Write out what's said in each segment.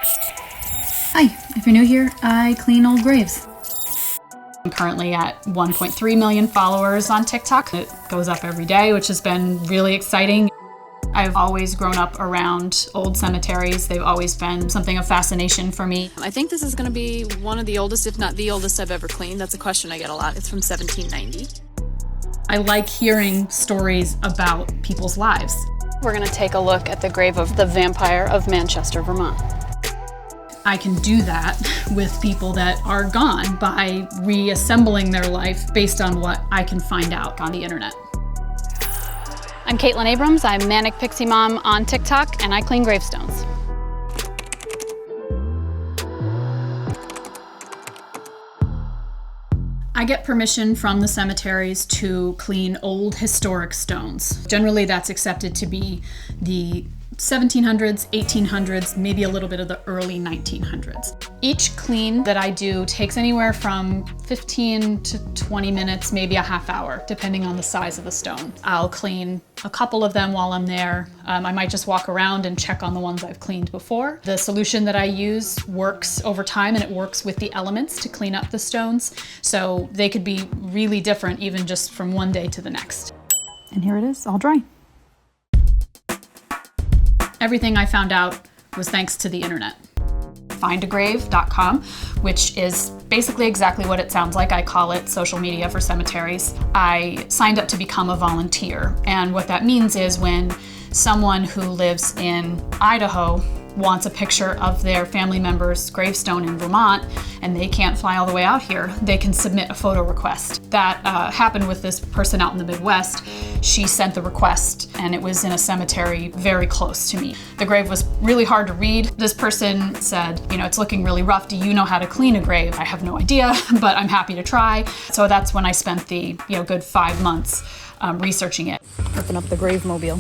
Hi, if you're new here, I clean old graves. I'm currently at 1.3 million followers on TikTok. It goes up every day, which has been really exciting. I've always grown up around old cemeteries. They've always been something of fascination for me. I think this is going to be one of the oldest, if not the oldest, I've ever cleaned. That's a question I get a lot. It's from 1790. I like hearing stories about people's lives. We're going to take a look at the grave of the vampire of Manchester, Vermont. I can do that with people that are gone by reassembling their life based on what I can find out on the internet. I'm Caitlin Abrams. I'm Manic Pixie Mom on TikTok, and I clean gravestones. I get permission from the cemeteries to clean old historic stones. Generally, that's accepted to be the 1700s, 1800s, maybe a little bit of the early 1900s. Each clean that I do takes anywhere from 15 to 20 minutes, maybe a half hour, depending on the size of the stone. I'll clean a couple of them while I'm there. I might just walk around and check on the ones I've cleaned before. The solution that I use works over time, and it works with the elements to clean up the stones. So they could be really different even just from one day to the next. And here it is, all dry. Everything I found out was thanks to the internet. FindAGravecom, which is basically exactly what it sounds like. I call it social media for cemeteries. I signed up to become a volunteer, and what that means is when someone who lives in Idaho wants a picture of their family member's gravestone in Vermont and they can't fly all the way out here, they can submit a photo request. That happened with this person out in the Midwest. She sent the request and it was in a cemetery very close to me. The grave was really hard to read. This person said, it's looking really rough. Do you know how to clean a grave? I have no idea, but I'm happy to try. So that's when I spent the good 5 months researching it. Open up the grave mobile.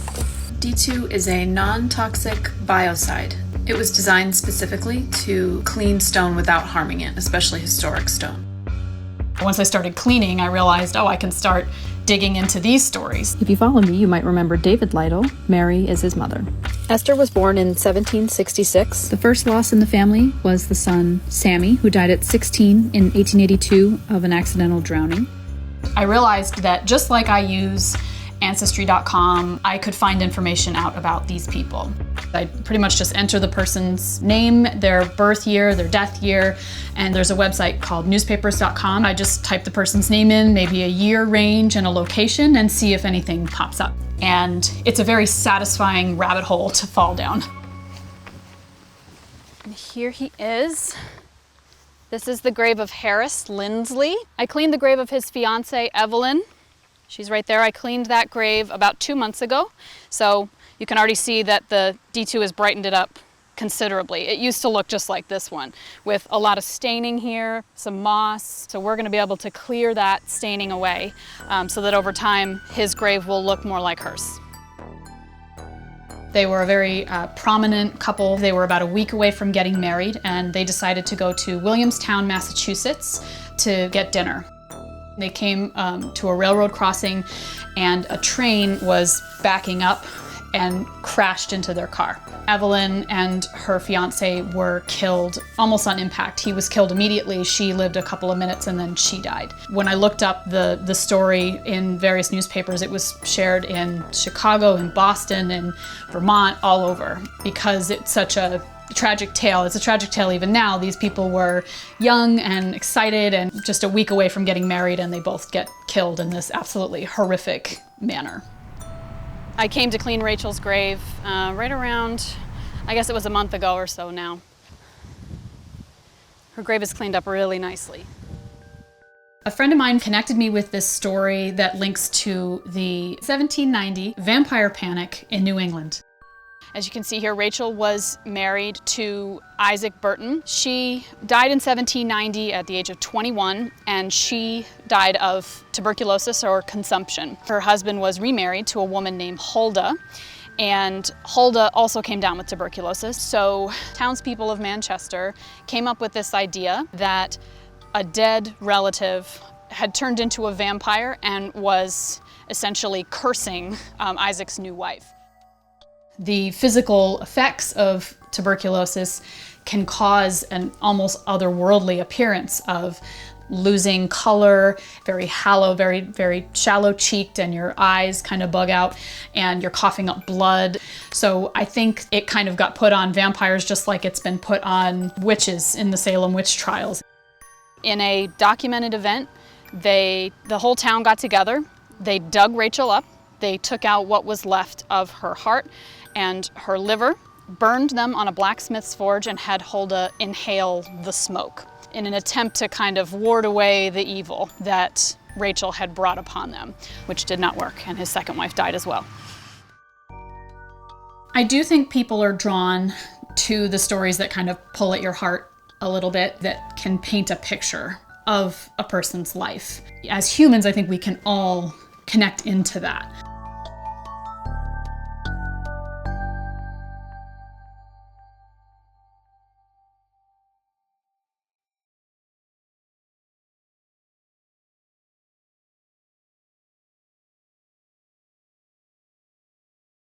D2 is a non-toxic biocide. It was designed specifically to clean stone without harming it, especially historic stone. Once I started cleaning, I realized, I can start digging into these stories. If you follow me, you might remember David Lytle. Mary is his mother. Esther was born in 1766. The first loss in the family was the son, Sammy, who died at 16 in 1882 of an accidental drowning. I realized that just like I use Ancestrycom, I could find information out about these people. I pretty much just enter the person's name, their birth year, their death year, and there's a website called newspapers.com. I just type the person's name in, maybe a year range and a location, and see if anything pops up. And it's a very satisfying rabbit hole to fall down. And here he is. This is the grave of Harris Lindsley. I cleaned the grave of his fiancée, Evelyn. She's right there. I cleaned that grave about 2 months ago. So you can already see that the D2 has brightened it up considerably. It used to look just like this one with a lot of staining here, some moss. So we're going to be able to clear that staining away so that over time his grave will look more like hers. They were a very prominent couple. They were about a week away from getting married, and they decided to go to Williamstown, Massachusetts to get dinner. They came to a railroad crossing and a train was backing up and crashed into their car. Evelyn and her fiance were killed almost on impact. He was killed immediately. She lived a couple of minutes and then she died. When I looked up the story in various newspapers, it was shared in Chicago, in Boston, and Vermont, all over, because it's such a tragic tale. It's a tragic tale even now. These people were young and excited and just a week away from getting married, and they both get killed in this absolutely horrific manner. I came to clean Rachel's grave right around, I guess it was a month ago or so now. Her grave is cleaned up really nicely. A friend of mine connected me with this story that links to the 1790 vampire panic in New England. As you can see here, Rachel was married to Isaac Burton. She died in 1790 at the age of 21, and she died of tuberculosis or consumption. Her husband was remarried to a woman named Huldah, and Huldah also came down with tuberculosis. So townspeople of Manchester came up with this idea that a dead relative had turned into a vampire and was essentially cursing Isaac's new wife. The physical effects of tuberculosis can cause an almost otherworldly appearance of losing color, very hollow, very, very shallow cheeked, and your eyes kind of bug out, and you're coughing up blood. So I think it kind of got put on vampires just like it's been put on witches in the Salem witch trials. In a documented event, the whole town got together, they dug Rachel up, they took out what was left of her heart and her liver, burned them on a blacksmith's forge, and had Huldah inhale the smoke in an attempt to kind of ward away the evil that Rachel had brought upon them, which did not work, and his second wife died as well. I do think people are drawn to the stories that kind of pull at your heart a little bit, that can paint a picture of a person's life. As humans, I think we can all connect into that.